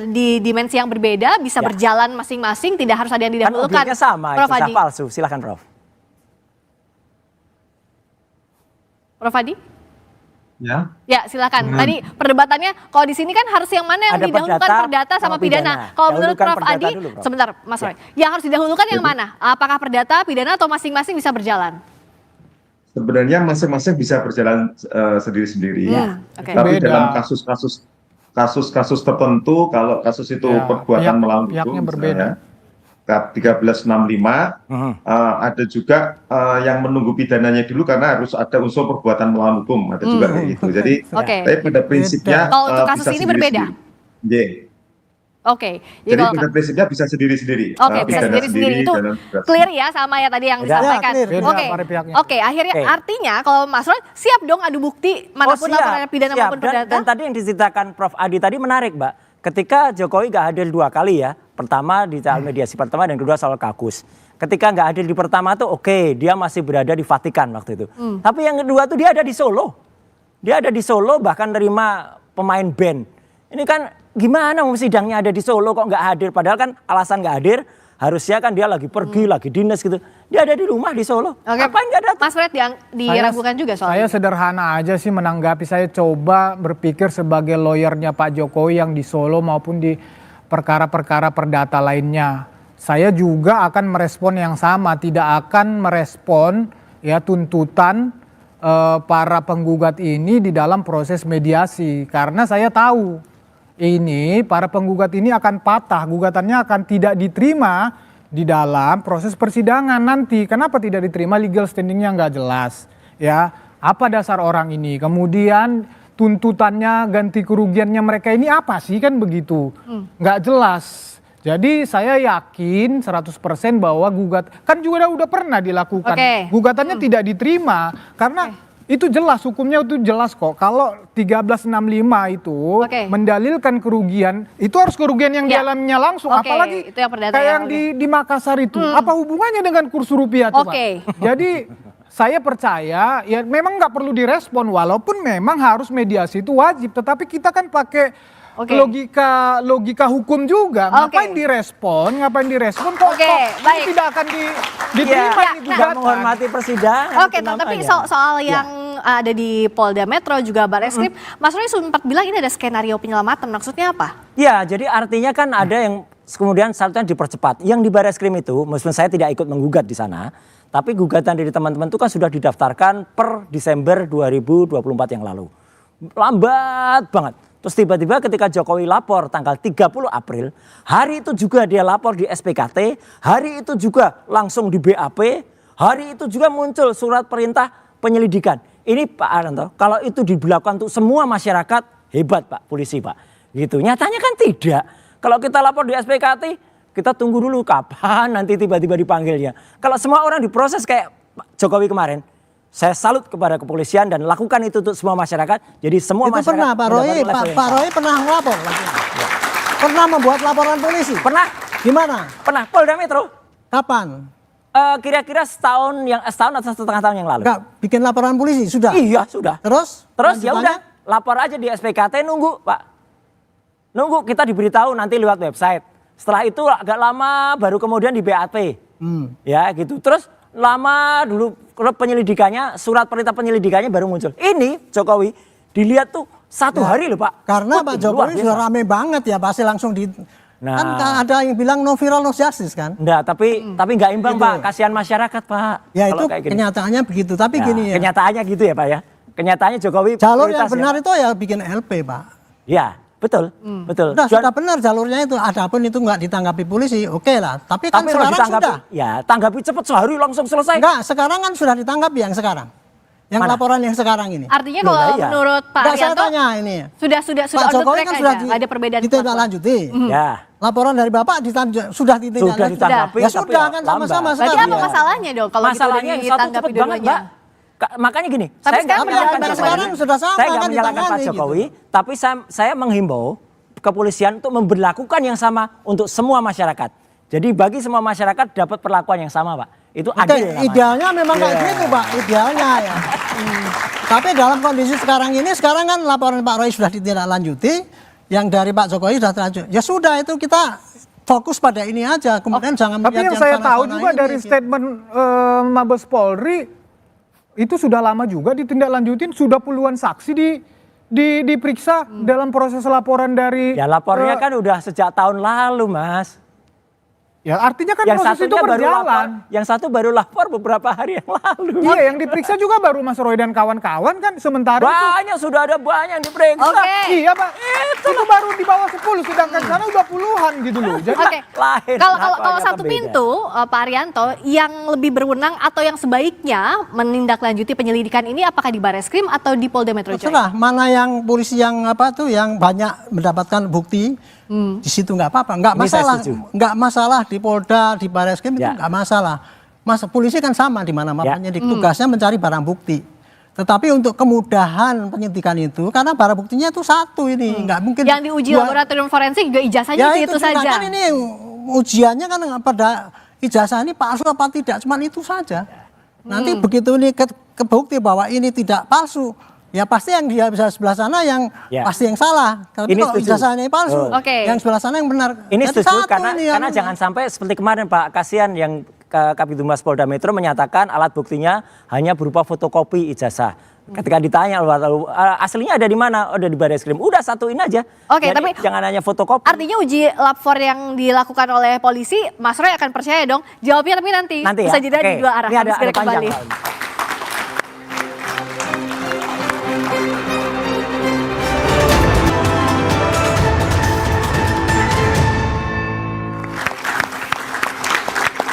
di dimensi yang berbeda bisa berjalan masing-masing, tidak harus ada yang Kan didahulukan. objeknya sama, Prof ijazah Adi. palsu. Silakan Prof. Prof Adi? Ya. Ya, silakan. Tadi perdebatannya kalau di sini kan harus yang mana yang Ada didahulukan, perdata perdata sama sama pidana. pidana. Kalau menurut Dahulukan Prof perdata Adi, dulu, Prof. sebentar Mas Roy. Yang harus didahulukan yang mana? Apakah perdata, pidana atau masing-masing bisa berjalan? Sebenarnya masing-masing bisa berjalan sendiri-sendiri. Oke. Tapi Beda. dalam kasus tertentu, kalau kasus itu Ya, perbuatan melawan pihaknya hukum, berbeda. misalnya, 1365 ada juga yang menunggu pidananya dulu karena harus ada unsur perbuatan melawan hukum, ada juga kayak gitu. Jadi, Oke. tapi pada prinsipnya Kalau untuk kasus bisa ini berbeda? sendiri-sendiri. Yeah. Oke. Jadi kalau- pada prinsipnya bisa sendiri-sendiri. Oke, bisa Pidana sendiri-sendiri itu dan pidana clear ya sama ya tadi yang Beda. disampaikan. Ya, clear. Beda Oke. pada pihaknya. Oke, akhirnya Oke. artinya kalau Mas Roy siap dong adu bukti manapun laporannya pidana siap. maupun Dan perdata. tadi yang diceritakan Prof Adi tadi menarik, Mbak. Ketika Jokowi nggak hadir 2 kali ya, pertama di soal mediasi pertama dan kedua soal kakus. Ketika nggak hadir di pertama tuh oke, dia masih berada di Vatikan waktu itu. Tapi yang kedua tuh dia ada di Solo. Dia ada di Solo bahkan nerima pemain band. Ini kan gimana mau sidangnya ada di Solo kok nggak hadir? Padahal kan alasan nggak hadir harusnya kan dia lagi pergi, lagi dinas gitu. Dia ada di rumah di Solo. Oke. Ngapain nggak datang? Mas Fred diragukan juga soal Saya ini. sederhana aja sih menanggapi. Saya coba berpikir sebagai lawyernya Pak Jokowi yang di Solo maupun di perkara-perkara perdata lainnya. Saya juga akan merespon yang sama, tidak akan merespon ya tuntutan para penggugat ini di dalam proses mediasi. Karena saya tahu ini para penggugat ini akan patah, gugatannya akan tidak diterima di dalam proses persidangan nanti. Kenapa tidak diterima? Legal standingnya nggak jelas. Ya, apa dasar orang ini? Kemudian tuntutannya, ganti kerugiannya mereka ini apa sih, kan begitu? Nggak jelas. Jadi saya yakin 100% bahwa kan juga udah pernah dilakukan. Oke. Gugatannya tidak diterima karena itu jelas, hukumnya itu jelas kok. Kalau 1365 itu Oke. mendalilkan kerugian, itu harus kerugian yang Ya. dialaminya langsung. Oke, Apalagi itu yang perdata kayak ya, yang di Makassar itu. Apa hubungannya dengan kurs rupiah coba? Oke. Jadi saya percaya ya memang nggak perlu direspon walaupun memang harus mediasi itu wajib, tetapi kita kan pakai logika hukum juga. Ngapain direspon kok baik. tidak akan diterima ya, tidak menghormati persidangan. Oke, tapi soal yang ada di Polda Metro juga Barreskrim, Mas Roy sempat bilang ini ada skenario penyelamatan, maksudnya apa? Ya, jadi artinya kan ada yang kemudian seharusnya dipercepat. Yang di Barreskrim itu, meskipun saya tidak ikut menggugat di sana, tapi gugatan dari teman-teman itu kan sudah didaftarkan per Desember 2024 yang lalu. Lambat banget. Terus tiba-tiba ketika Jokowi lapor tanggal 30 April, hari itu juga dia lapor di SPKT, hari itu juga langsung di BAP, hari itu juga muncul surat perintah penyelidikan. Ini Pak Arianto, kalau itu dilakukan untuk semua masyarakat, hebat Pak polisi Pak. Gitu. Nyatanya kan tidak. Kalau kita lapor di SPKT, kita tunggu dulu kapan nanti tiba-tiba dipanggilnya. Kalau semua orang diproses kayak Pak Jokowi kemarin, saya salut kepada kepolisian dan lakukan itu untuk semua masyarakat. Jadi semua itu masyarakat. Pernah Pak Roy, Pak Roy pernah ngelapor? Pernah membuat laporan polisi? Pernah. Gimana? Pernah. Polda Metro. Kapan? Kira-kira setahun atau setengah tahun yang lalu. Enggak, bikin laporan polisi sudah? Iya sudah. Terus ya udah lapor aja di SPKT, nunggu Pak. Nunggu kita diberitahu nanti lewat website. Setelah itu agak lama baru kemudian di BAP. Ya gitu. Terus lama dulu penyelidikannya, surat perintah penyelidikannya baru muncul. Ini Jokowi dilihat tuh satu hari loh Pak. Karena Pak Jokowi sudah rame banget ya, pasti langsung di. Kan ada yang bilang no viral no justice kan? Enggak, tapi nggak imbang gitu. Pak, kasihan masyarakat Pak. Ya itu kenyataannya begitu, tapi gini ya. Kenyataannya gitu ya Pak ya. Kenyataannya Jokowi jalur yang benar itu ya bikin LP Pak. Ya, betul. Betul. Sudah benar jalurnya itu, adapun itu nggak ditanggapi polisi, oke lah. Tapi kan sekarang sudah. Ya, tanggapi cepat sehari langsung selesai. Enggak, sekarang kan sudah ditanggapi yang sekarang. Yang laporan yang sekarang ini. Artinya kalau menurut Pak Arianto, saya tanya ini. Sudah Pak Jokowi kan sudah ada perbedaan ditindaklanjuti. Ya. Laporan dari Bapak sudah ditindaklanjuti. Ya sudah kan sama-sama sekarang. Berarti apa masalahnya dong kalau masalahnya ditanggapi dua-duanya? Makanya gini, tapi saya nggak menyalahkan sekarang sudah sama saya kan nggak menyalahkan Pak Jokowi, tapi saya menghimbau kepolisian untuk memberlakukan yang sama untuk semua masyarakat. Jadi bagi semua masyarakat dapat perlakuan yang sama Pak. Itu adil. Idealnya memang kayak gitu Pak, idealnya ya. Tapi dalam kondisi sekarang kan laporan Pak Roy sudah ditindaklanjuti, yang dari Pak Jokowi sudah terlanjut. Ya sudah itu kita fokus pada ini aja, kemudian jangan tapi yang saya tahu juga dari statement Mabes Polri, itu sudah lama juga ditindaklanjutin, sudah puluhan saksi diperiksa dalam proses laporan dari. Ya lapornya kan udah sejak tahun lalu Mas. Ya artinya kan yang proses itu berjalan. Yang satu baru lapor beberapa hari yang lalu. Iya, yang diperiksa juga baru Mas Roy dan kawan-kawan kan, sementara banyak sudah ada banyak yang diperiksa. Iya Pak, itu baru di bawah 10, sedangkan sana udah puluhan gitu loh. Jadi kalau satu pintu Pak Arianto, yang lebih berwenang atau yang sebaiknya menindaklanjuti penyelidikan ini apakah di Barreskrim atau di Polda Metro Jaya? Terserah, mana yang polisi yang yang banyak mendapatkan bukti. Di situ nggak apa-apa, nggak masalah di Polda, di Barreskrim itu nggak masalah. Polisi kan sama di mana-mana penyidik, tugasnya mencari barang bukti. Tetapi untuk kemudahan penyidikan itu, karena barang buktinya itu satu ini, nggak mungkin. Yang diuji laboratorium forensik juga ijazahnya itu saja. Kan ini ujiannya kan pada ijazah ini palsu apa tidak, cuma itu saja. Nanti begitu ini kebukti bahwa ini tidak palsu. Ya pasti yang dia bisa sebelah sana yang pasti yang salah. Tapi kalau ijazahnya palsu, yang sebelah sana yang benar. Ini setuju karena jangan sampai seperti kemarin Pak, kasihan yang Kabitumas Polda Metro menyatakan alat buktinya hanya berupa fotokopi ijazah. Ketika ditanya aslinya ada di mana? Ada di Barreskrim. Udah satuin aja. Oke, tapi jangan hanya fotokopi. Artinya uji lapor yang dilakukan oleh polisi, Mas Roy akan percaya dong. Jawabnya tapi nanti bisa jeda di dua arah. Ini ada kembali.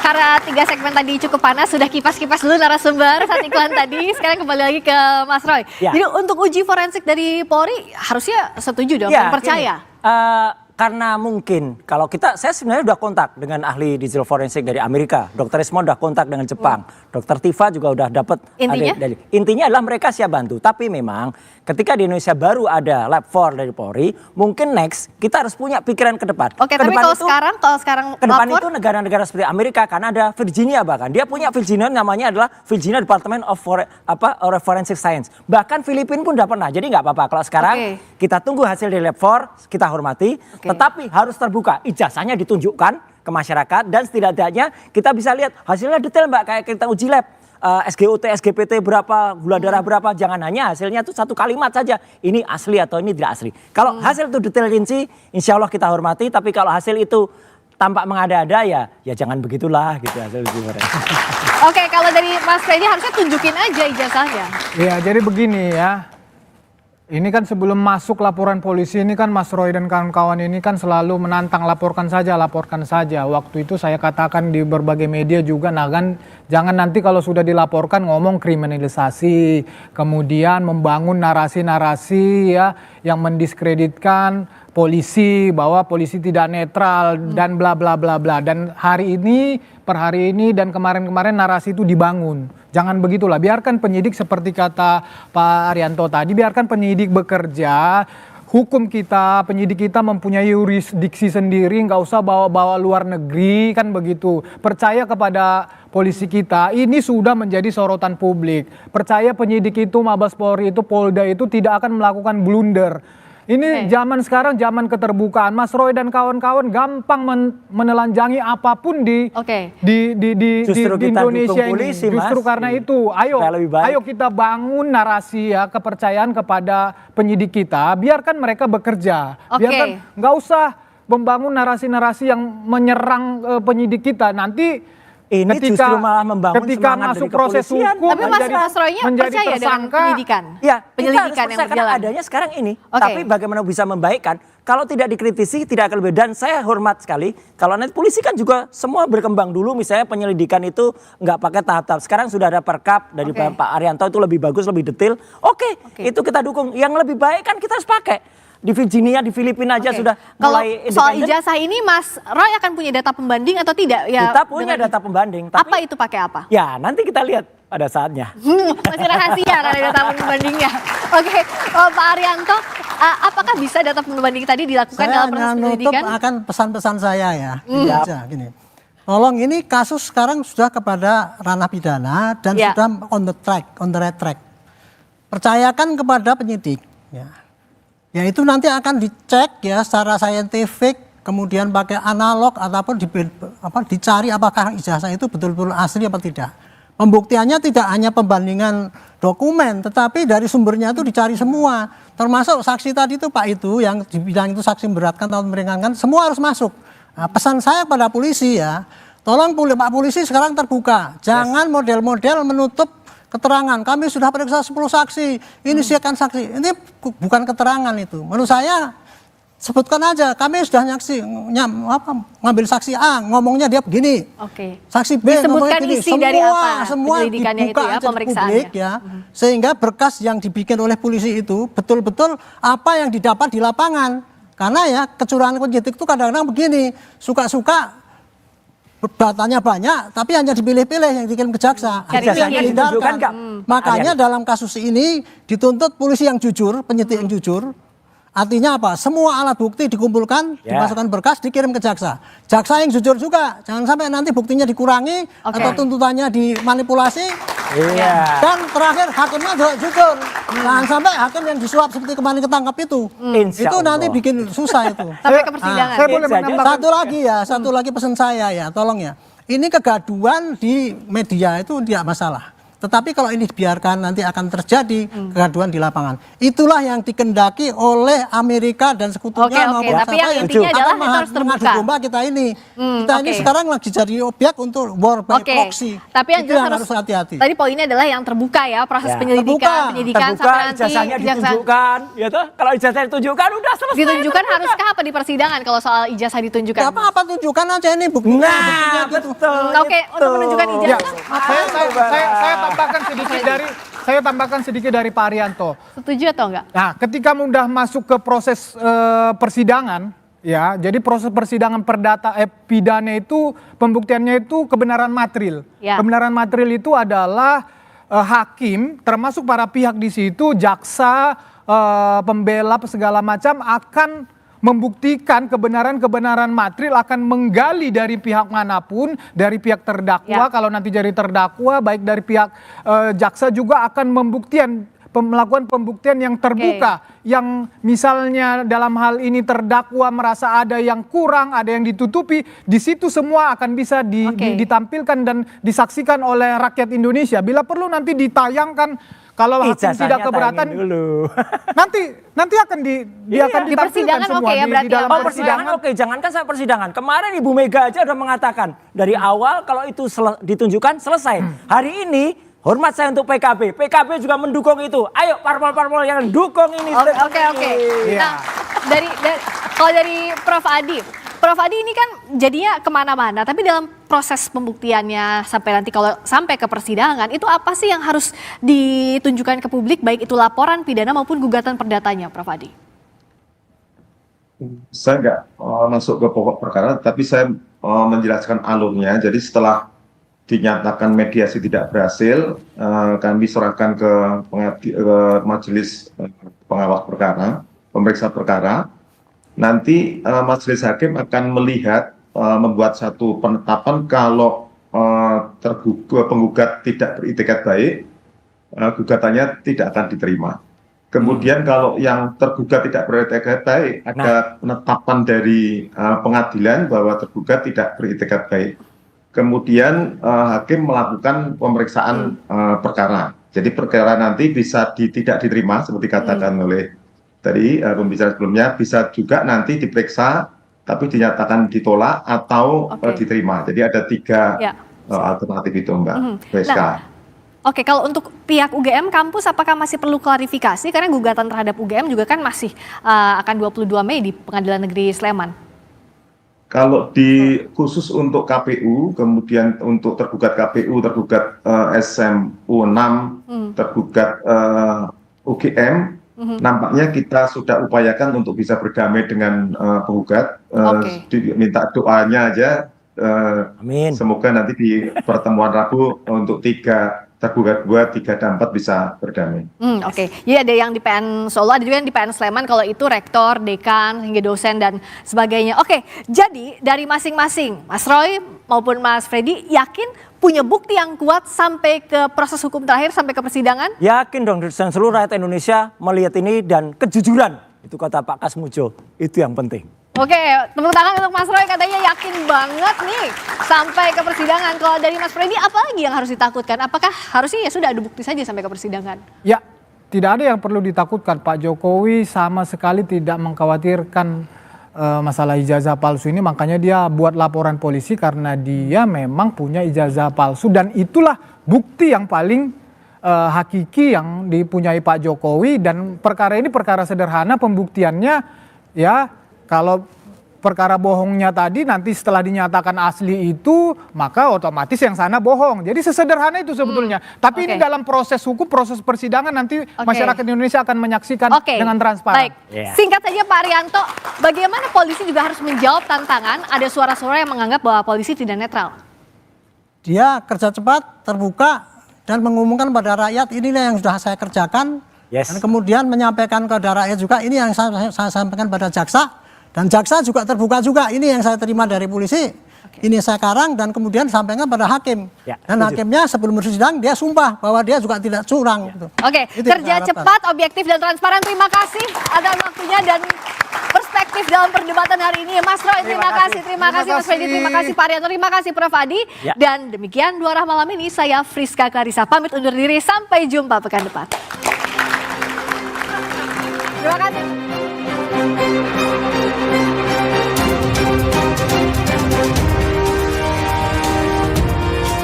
Karena 3 segmen tadi cukup panas, sudah kipas-kipas dulu narasumber saat iklan tadi. Sekarang kembali lagi ke Mas Roy. Jadi untuk uji forensik dari Polri harusnya setuju dong, percaya? karena mungkin kalau saya sebenarnya udah kontak dengan ahli digital forensik dari Amerika, Dr. Ismon udah kontak dengan Jepang, Dr. Tifa juga udah dapat. Intinya adalah mereka siap bantu. Tapi memang ketika di Indonesia baru ada Lab 4 dari Polri, mungkin next kita harus punya pikiran ke depan. Oke, tapi kalau sekarang ke depan lapor, itu negara-negara seperti Amerika, karena ada Virginia bahkan dia punya Virginia namanya adalah Virginia Department of Forensic Science. Bahkan Filipina pun udah pernah. Jadi nggak apa-apa kalau sekarang kita tunggu hasil dari Lab 4, kita hormati. Tetapi harus terbuka, ijazahnya ditunjukkan ke masyarakat dan setidaknya kita bisa lihat hasilnya detail Mbak, kayak kita uji lab. SGOT, SGPT berapa, gula darah berapa, jangan hanya hasilnya itu satu kalimat saja, ini asli atau ini tidak asli. Kalau hasil itu detail rinci, insya Allah kita hormati, tapi kalau hasil itu tampak mengada-ada ya jangan begitulah gitu hasil uji forensik. Oke, kalau dari Mas Freddy harusnya tunjukin aja ijazahnya. Ya, jadi begini ya. Ini kan sebelum masuk laporan polisi ini kan Mas Roy dan kawan-kawan ini kan selalu menantang laporkan saja. Waktu itu saya katakan di berbagai media juga, nah kan jangan nanti kalau sudah dilaporkan ngomong kriminalisasi, kemudian membangun narasi-narasi ya yang mendiskreditkan polisi, bahwa polisi tidak netral dan bla bla bla bla. Dan per hari ini dan kemarin-kemarin narasi itu dibangun. Jangan begitulah, biarkan penyidik seperti kata Pak Arianto tadi, biarkan penyidik bekerja. Hukum kita, penyidik kita mempunyai yurisdiksi sendiri, nggak usah bawa-bawa luar negeri, kan begitu. Percaya kepada polisi kita, ini sudah menjadi sorotan publik. Percaya penyidik itu, Mabes Polri itu, Polda itu tidak akan melakukan blunder. Ini zaman sekarang, zaman keterbukaan. Mas Roy dan kawan-kawan gampang menelanjangi apapun di Indonesia ini. Justru karena itu, ayo kita bangun narasi ya, kepercayaan kepada penyidik kita. Biarkan mereka bekerja. Biarkan, nggak usah membangun narasi-narasi yang menyerang penyidik kita. Nanti ini justru malah membangun ketika masuk proses hukum, tapi Mas Roy-nya percaya dengan penyidikan? Ya, penyelidikan yang berjalan. Adanya sekarang ini. Tapi bagaimana bisa membaikkan? Kalau tidak dikritisi tidak akan lebih. Dan saya hormat sekali kalau nanti polisi kan juga semua berkembang dulu, misalnya penyelidikan itu nggak pakai tahap-tahap. Sekarang sudah ada perkap dari Pak Arianto, itu lebih bagus, lebih detail. Itu kita dukung. Yang lebih baik kan kita harus pakai. Di Virginia, di Filipina aja sudah mulai independen. Soal ijazah ini Mas Roy akan punya data pembanding atau tidak? Ya, kita punya data pembanding. Tapi, apa itu pakai apa? Ya nanti kita lihat pada saatnya. Masih rahasia karena data pembandingnya. Oke, Pak Arianto, apakah bisa data pembanding tadi dilakukan dalam proses penyelidikan? Saya akan pesan-pesan saya ya. Gini. Tolong, ini kasus sekarang sudah kepada ranah pidana dan sudah on the right track. Percayakan kepada penyidik. Ya itu nanti akan dicek ya secara saintifik, kemudian pakai analog ataupun dicari apakah ijazah itu betul-betul asli apa tidak. Pembuktiannya tidak hanya pembandingan dokumen, tetapi dari sumbernya itu dicari semua. Termasuk saksi tadi itu Pak itu yang dibilang itu saksi memberatkan atau meringankan, semua harus masuk. Nah, pesan saya pada polisi ya, tolong Pak polisi sekarang terbuka, jangan model-model menutup keterangan. Kami sudah periksa 10 saksi, ini siapkan saksi. Ini bukan keterangan itu. Menurut saya sebutkan aja, kami sudah ngambil saksi A, ngomongnya dia begini. Saksi B ngomongnya begini. Semua dibuka aja di publik ya. Sehingga berkas yang dibikin oleh polisi itu betul-betul apa yang didapat di lapangan. Karena ya kecurangan penyidik itu kadang-kadang begini, suka-suka datanya banyak, tapi hanya dipilih-pilih yang dikirim ke jaksa. Makanya dalam kasus ini dituntut polisi yang jujur, penyidik yang jujur. Artinya apa? Semua alat bukti dikumpulkan, dimasukkan berkas, dikirim ke jaksa. Jaksa yang jujur juga, jangan sampai nanti buktinya dikurangi atau tuntutannya dimanipulasi. Dan terakhir hakimnya juga jujur. Jangan sampai hakim yang disuap seperti kemarin ketangkap itu. Itu nanti bikin susah itu. Sampai ke persidangan. Saya boleh menambahkan satu lagi pesan saya ya, tolong ya. Ini kegaduhan di media itu tidak masalah. Tetapi kalau ini dibiarkan nanti akan terjadi kegaduhan di lapangan. Itulah yang dikendaki oleh Amerika dan sekutunya maupun tapi yang intinya adalah kita harus terbuka. Domba kita ini. Kita ini sekarang lagi jadi objek untuk war by proxy. Tapi yang jelas harus hati-hati. Tadi poinnya adalah yang terbuka ya, proses penyidikan sampai nanti ijazahnya ditunjukkan. Ya toh, kalau ijazah ditunjukkan udah selesai. Ditunjukkan haruskah apa di persidangan kalau soal ijazah ditunjukkan? Apa tunjukkan aja ini buktinya. Nah, betul. Oke, untuk menunjukkan ijazah. Saya tambahkan sedikit dari Pak Arianto. Setuju atau enggak? Nah, ketika sudah masuk ke proses persidangan, Ya, jadi proses persidangan pidana itu pembuktiannya itu kebenaran material. Ya. Kebenaran material itu adalah hakim, termasuk para pihak di situ, jaksa, pembela segala macam akan membuktikan kebenaran material, akan menggali dari pihak manapun, dari pihak terdakwa, kalau nanti jadi terdakwa, baik dari pihak jaksa juga akan melakukan pembuktian yang terbuka, yang misalnya dalam hal ini terdakwa merasa ada yang kurang, ada yang ditutupi, di situ semua akan bisa ditampilkan dan disaksikan oleh rakyat Indonesia. Bila perlu nanti ditayangkan, kalau hakim tidak keberatan, nanti akan ditampilkan semua di dalam persidangan. Jangankan saya persidangan. Kemarin Ibu Mega aja udah mengatakan dari awal kalau itu ditunjukkan selesai. Hari ini hormat saya untuk PKB. PKB juga mendukung itu. Ayo parpol-parpol yang dukung ini. Oke. Nah, kalau dari Prof Adi ini kan jadinya kemana-mana. Tapi dalam proses pembuktiannya sampai nanti kalau sampai ke persidangan, itu apa sih yang harus ditunjukkan ke publik, baik itu laporan pidana maupun gugatan perdatanya, Prof Adi? Saya nggak masuk ke pokok perkara, tapi saya menjelaskan alurnya. Jadi setelah dinyatakan mediasi tidak berhasil, kami serahkan ke majelis pengawas perkara, pemeriksa perkara. Nanti majelis hakim akan melihat, membuat satu penetapan kalau penggugat tidak beritikat baik, gugatannya tidak akan diterima. Kemudian kalau yang tergugat tidak beritikat baik, ada penetapan dari pengadilan bahwa tergugat tidak beritikat baik. Kemudian hakim melakukan pemeriksaan perkara. Jadi perkara nanti bisa tidak diterima seperti katakan oleh tadi pembicara sebelumnya, bisa juga nanti diperiksa tapi dinyatakan ditolak atau diterima. Jadi ada 3 alternatif itu, Mbak Veska. Oke, kalau untuk pihak UGM kampus apakah masih perlu klarifikasi karena gugatan terhadap UGM juga kan masih akan 22 Mei di Pengadilan Negeri Sleman? Kalau khusus untuk KPU, kemudian untuk tergugat KPU, tergugat SMU 6, tergugat UGM, nampaknya kita sudah upayakan untuk bisa berdamai dengan penggugat. Minta doanya aja. Amin. Semoga nanti di pertemuan Rabu untuk 3 tergugat 2, 3 dan 4 bisa berdamai. Jadi ada yang di PN Solo, ada juga yang di PN Sleman, kalau itu rektor, dekan, hingga dosen dan sebagainya. Jadi dari masing-masing, Mas Roy maupun Mas Freddy yakin punya bukti yang kuat sampai ke proses hukum terakhir, sampai ke persidangan? Yakin dong, dan seluruh rakyat Indonesia melihat ini dan kejujuran. Itu kata Pak Kasmujo, itu yang penting. Tepuk tangan untuk Mas Roy, katanya yakin banget nih sampai ke persidangan. Kalau dari Mas Freddy, apa lagi yang harus ditakutkan? Apakah harusnya ya sudah ada bukti saja sampai ke persidangan? Ya, tidak ada yang perlu ditakutkan. Pak Jokowi sama sekali tidak mengkhawatirkan masalah ijazah palsu ini. Makanya dia buat laporan polisi karena dia memang punya ijazah palsu. Dan itulah bukti yang paling hakiki yang dipunyai Pak Jokowi. Dan perkara ini perkara sederhana pembuktiannya ya. Kalau perkara bohongnya tadi nanti setelah dinyatakan asli itu, maka otomatis yang sana bohong. Jadi sesederhana itu sebetulnya. Tapi ini dalam proses hukum, proses persidangan nanti masyarakat Indonesia akan menyaksikan dengan transparan. Singkat saja Pak Arianto, bagaimana polisi juga harus menjawab tantangan ada suara-suara yang menganggap bahwa polisi tidak netral? Dia kerja cepat, terbuka, dan mengumumkan pada rakyat inilah yang sudah saya kerjakan. Dan kemudian menyampaikan kepada rakyat juga ini yang saya sampaikan pada jaksa. Dan jaksa juga terbuka juga, ini yang saya terima dari polisi, ini saya karang dan kemudian sampaikan pada hakim. Dan hakimnya sebelum bersidang dia sumpah bahwa dia juga tidak curang. Kerja cepat, objektif dan transparan. Terima kasih atas waktunya dan perspektif dalam perdebatan hari ini. Mas Roy, terima kasih Mas Freddy, terima kasih Pak Arianto, terima kasih Prof Adi. Dan demikian Dua Arah malam ini, saya Friska Clarissa pamit undur diri, sampai jumpa pekan depan. Terima kasih.